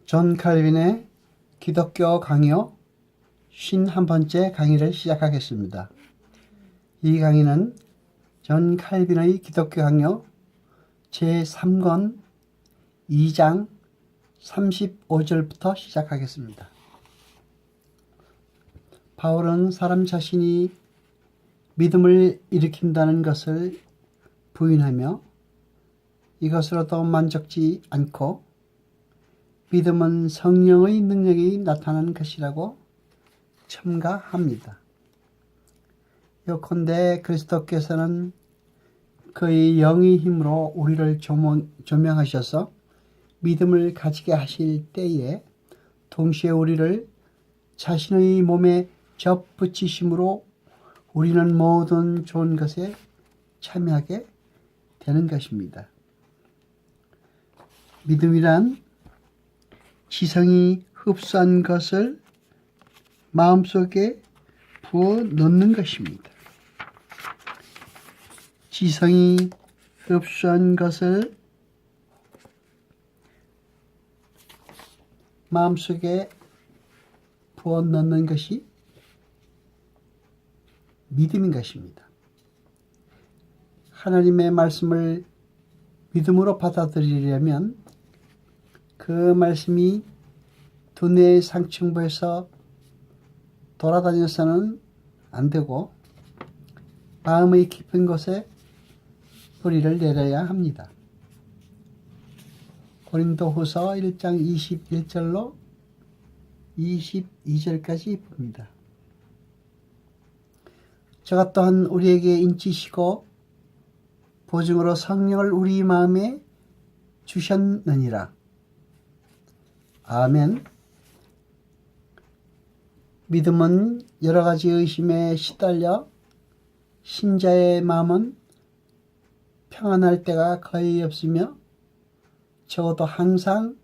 존 칼빈의 기독교 강요 51번째 강의를 시작하겠습니다. 이 강의는 존 칼빈의 기독교 강요 제3권 2장 35절부터 시작하겠습니다. 바울은 사람 자신이 믿음을 일으킨다는 것을 부인하며 이것으로도 만족지 않고 믿음은 성령의 능력이 나타나는 것이라고 첨가합니다. 요컨대 그리스도께서는 그의 영의 힘으로 우리를 조명하셔서 믿음을 가지게 하실 때에 동시에 우리를 자신의 몸에 접붙이심으로 우리는 모든 좋은 것에 참여하게 되는 것입니다. 믿음이란 지성이 흡수한 것을 마음속에 부어 넣는 것입니다. 지성이 흡수한 것을 마음속에 부어 넣는 것이 믿음인 것입니다. 하나님의 말씀을 믿음으로 받아들이려면 그 말씀이 두뇌의 상층부에서 돌아다녀서는 안 되고 마음의 깊은 곳에 뿌리를 내려야 합니다. 고린도후서 1장 21절로 22절까지 봅니다. 저가 또한 우리에게 인치시고 보증으로 성령을 우리 마음에 주셨느니라. 아멘. 믿음은 여러 가지 의심에 시달려 신자의 마음은 평안할 때가 거의 없으며 적어도 항상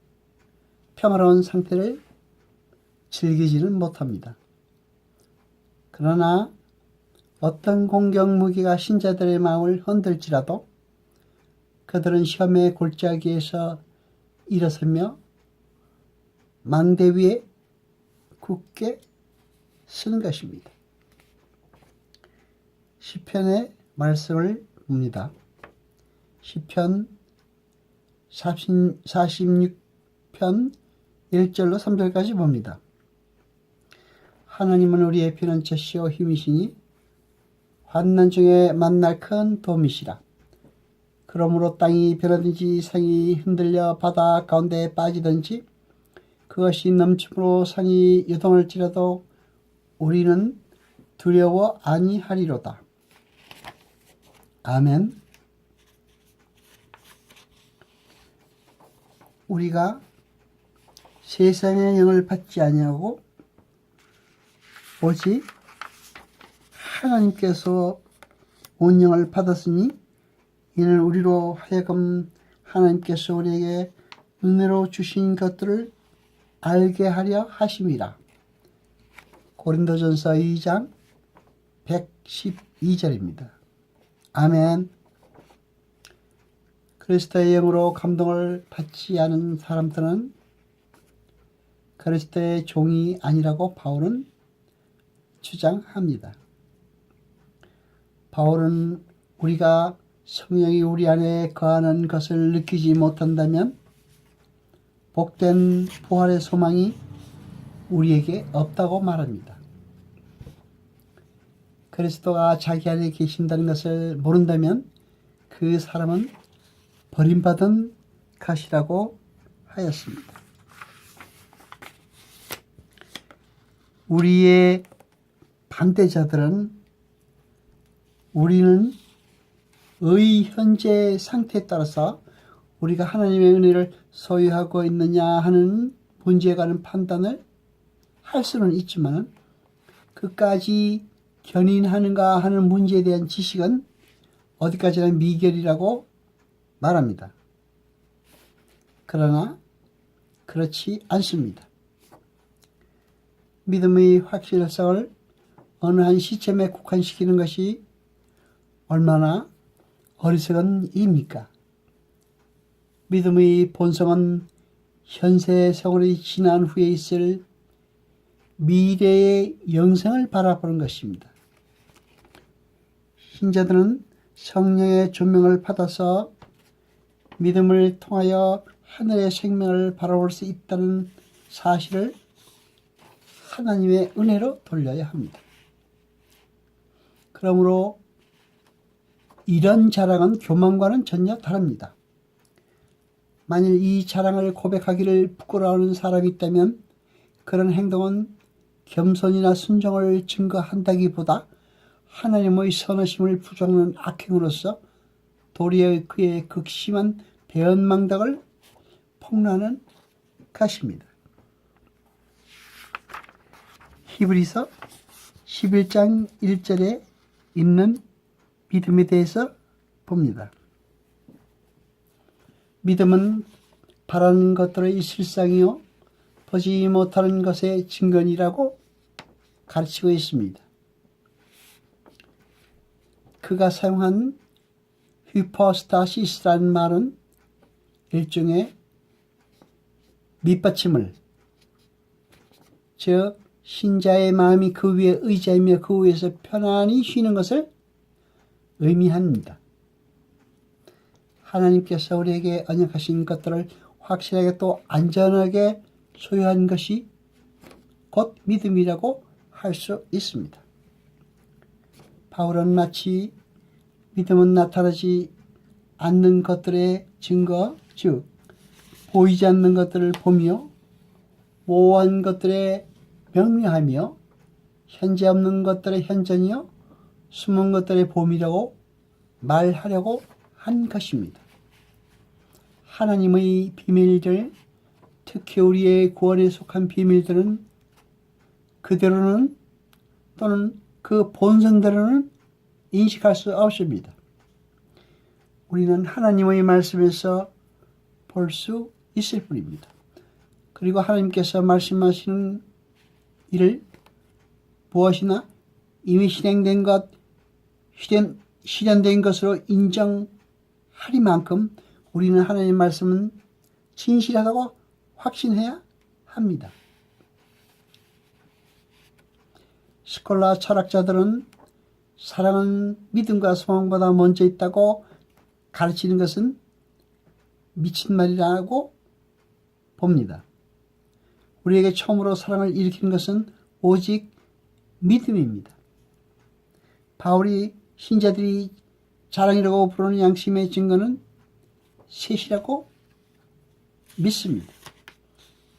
평화로운 상태를 즐기지는 못합니다. 그러나 어떤 공격 무기가 신자들의 마음을 흔들지라도 그들은 시험의 골짜기에서 일어서며 망대 위에 굳게 쓰는 것입니다. 시편의 말씀을 봅니다. 시편 46편 1절로 3절까지 봅니다. 하나님은 우리의 피난처시오 힘이시니 환난 중에 만날 큰 도움이시라. 그러므로 땅이 변하든지 산이 흔들려 바다 가운데 빠지든지 그것이 넘침으로 산이 요동할지라도 우리는 두려워 아니하리로다. 아멘. 우리가 세상의 영을 받지 아니하고 오직 하나님께서 온 영을 받았으니 이는 우리로 하여금 하나님께서 우리에게 은혜로 주신 것들을 알게 하려 하심이라. 고린도전서 2장 112절입니다. 아멘. 그리스도의 영으로 감동을 받지 않은 사람들은 그리스도의 종이 아니라고 바울은 주장합니다. 바울은 우리가 성령이 우리 안에 거하는 것을 느끼지 못한다면 복된 부활의 소망이 우리에게 없다고 말합니다. 그리스도가 자기 안에 계신다는 것을 모른다면 그 사람은 버림받은 것이라고 하였습니다. 우리의 반대자들은 우리는 의 현재 상태에 따라서 우리가 하나님의 은혜를 소유하고 있느냐 하는 문제에 관한 판단을 할 수는 있지만 그까지 견인하는가 하는 문제에 대한 지식은 어디까지나 미결이라고 말합니다. 그러나 그렇지 않습니다. 믿음의 확실성을 어느 한 시점에 국한시키는 것이 얼마나 어리석은 일입니까? 믿음의 본성은 현세의 세월이 지난 후에 있을 미래의 영생을 바라보는 것입니다. 신자들은 성령의 조명을 받아서 믿음을 통하여 하늘의 생명을 바라볼 수 있다는 사실을 하나님의 은혜로 돌려야 합니다. 그러므로 이런 자랑은 교만과는 전혀 다릅니다. 만일 이 자랑을 고백하기를 부끄러워하는 사람이 있다면 그런 행동은 겸손이나 순종을 증거한다기보다 하나님의 선하심을 부정하는 악행으로서 도리어 그의 극심한 배은망덕을 폭로하는 것입니다. 히브리서 11장 1절에 있는 믿음에 대해서 봅니다. 믿음은 바라는 것들의 실상이요 보지 못하는 것의 증거니라고 가르치고 있습니다. 그가 사용한 히포스타시스라는 말은 일종의 밑받침을, 즉 신자의 마음이 그 위에 의지하며 그 위에서 편안히 쉬는 것을 의미합니다. 하나님께서 우리에게 언약하신 것들을 확실하게 또 안전하게 소유한 것이 곧 믿음이라고 할 수 있습니다. 바울은 마치 믿음은 나타나지 않는 것들의 증거, 즉 보이지 않는 것들을 보며 모호한 것들의 명료하며 현재 없는 것들의 현전이요 숨은 것들의 봄이라고 말하려고 한 것입니다. 하나님의 비밀들, 특히 우리의 구원에 속한 비밀들은 그대로는 또는 그 본성대로는 인식할 수 없습니다. 우리는 하나님의 말씀에서 볼 수 있을 뿐입니다. 그리고 하나님께서 말씀하시는 일을 무엇이나 이미 실행된 것, 실현된 것으로 인정하리만큼 우리는 하나님의 말씀은 진실하다고 확신해야 합니다. 스콜라 철학자들은 사랑은 믿음과 소망보다 먼저 있다고 가르치는 것은 미친 말이라고 봅니다. 우리에게 처음으로 사랑을 일으키는 것은 오직 믿음입니다. 바울이 신자들이 자랑이라고 부르는 양심의 증거는 셋이라고 믿습니다.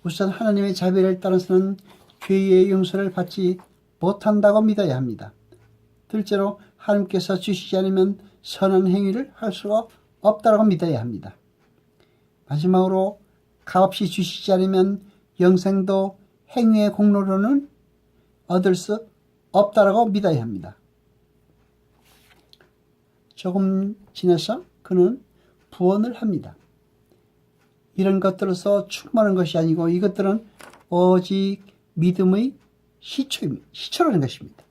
우선 하나님의 자비를 따라서는 죄의 용서를 받지 못한다고 믿어야 합니다. 둘째로 하나님께서 주시지 않으면 선한 행위를 할 수가 없다고 믿어야 합니다. 마지막으로 값없이 주시지 않으면 영생도 행위의 공로로는 얻을 수 없다고 믿어야 합니다. 조금 지나서 그는 부언을 합니다. 이런 것들로서 충만한 것이 아니고 이것들은 오직 믿음의 시초라는 것입니다.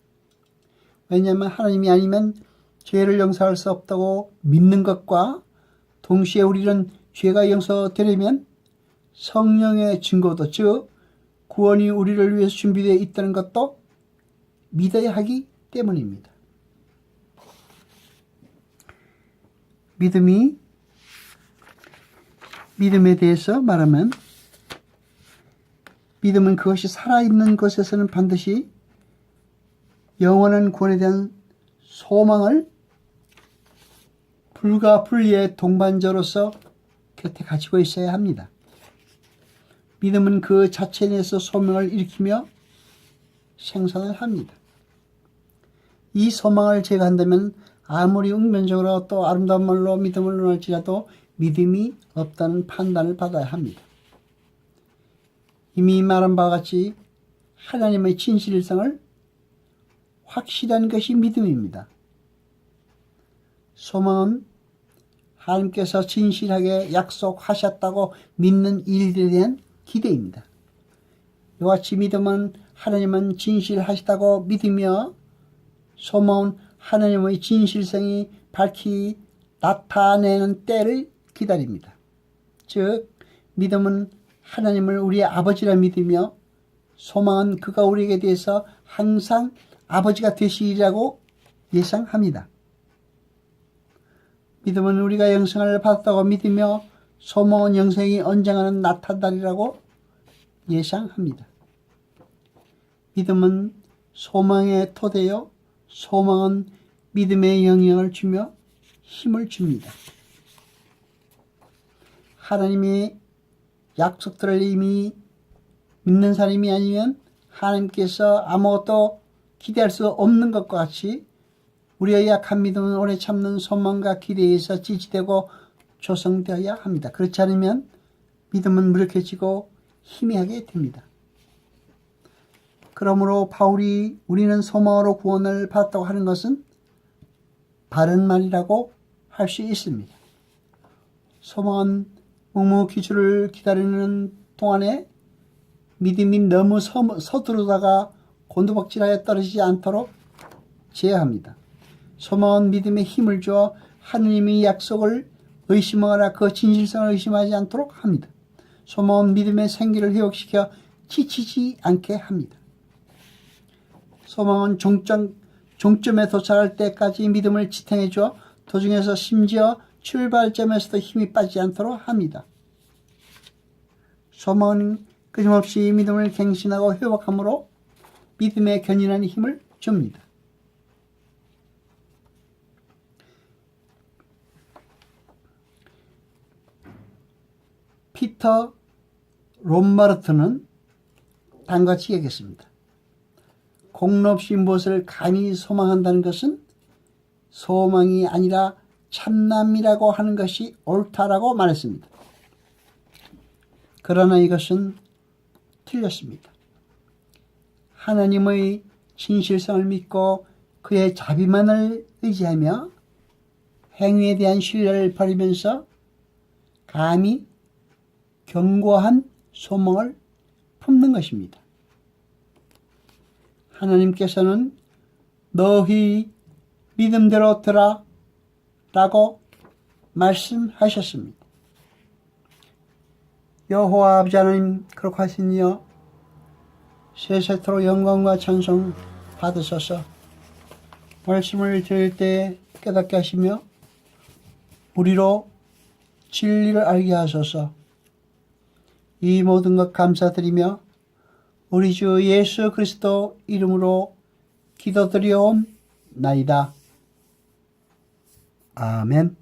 왜냐하면 하나님이 아니면 죄를 용서할 수 없다고 믿는 것과 동시에 우리는 죄가 용서되려면 성령의 증거도, 즉 구원이 우리를 위해서 준비되어 있다는 것도 믿어야 하기 때문입니다. 믿음에 대해서 말하면 믿음은 그것이 살아있는 곳에서는 반드시 영원한 구원에 대한 소망을 불가분리의 동반자로서 곁에 가지고 있어야 합니다. 믿음은 그 자체 내에서 소망을 일으키며 생산을 합니다. 이 소망을 제거한다면 아무리 응면적으로 또 아름다운 말로 믿음을 논할지라도 믿음이 없다는 판단을 받아야 합니다. 이미 말한 바와 같이 하나님의 진실성을 확실한 것이 믿음입니다. 소망은 하나님께서 진실하게 약속하셨다고 믿는 일들에 대한 기대입니다. 이와 같이 믿음은 하나님은 진실하시다고 믿으며 소망은 하나님의 진실성이 밝히 나타내는 때를 기다립니다. 즉 믿음은 하나님을 우리의 아버지라 믿으며 소망은 그가 우리에게 대해서 항상 아버지가 되시리라고 예상합니다. 믿음은 우리가 영생을 받았다고 믿으며 소망은 영생이 언젠가는 나타나리라고 예상합니다. 믿음은 소망의 토대요, 소망은 믿음의 영향을 주며 힘을 줍니다. 하나님의 약속들을 이미 믿는 사람이 아니면 하나님께서 아무것도 기대할 수 없는 것과 같이 우리의 약한 믿음은 오래 참는 소망과 기대에서 지지되고 조성되어야 합니다. 그렇지 않으면 믿음은 무력해지고 희미하게 됩니다. 그러므로 바울이 우리는 소망으로 구원을 받았다고 하는 것은 바른 말이라고 할 수 있습니다. 소망은 묵묵히 주를 기다리는 동안에 믿음이 너무 서두르다가 곤두박질하여 떨어지지 않도록 제어합니다. 소망은 믿음에 힘을 주어 하느님의 약속을 의심하거나 그 진실성을 의심하지 않도록 합니다. 소망은 믿음의 생기를 회복시켜 지치지 않게 합니다. 소망은 종점에 도착할 때까지 믿음을 지탱해 주어 도중에서 심지어 출발점에서도 힘이 빠지지 않도록 합니다. 소망은 끊임없이 믿음을 갱신하고 회복함으로 믿음에 견인하는 힘을 줍니다. 피터 롬바르트는 다음같이 얘기했습니다. 공로 없이 무엇을 감히 소망한다는 것은 소망이 아니라 참남이라고 하는 것이 옳다라고 말했습니다. 그러나 이것은 틀렸습니다. 하나님의 진실성을 믿고 그의 자비만을 의지하며 행위에 대한 신뢰를 버리면서 감히 견고한 소망을 품는 것입니다. 하나님께서는 너희 믿음대로 되라 라고 말씀하셨습니다. 여호와 아버지 하나님 그렇게 하시니여 세세토록 영광과 찬송 받으소서. 말씀을 들을 때 깨닫게 하시며 우리로 진리를 알게 하소서. 이 모든 것 감사드리며 우리 주 예수 그리스도 이름으로 기도드리옵나이다. 아멘.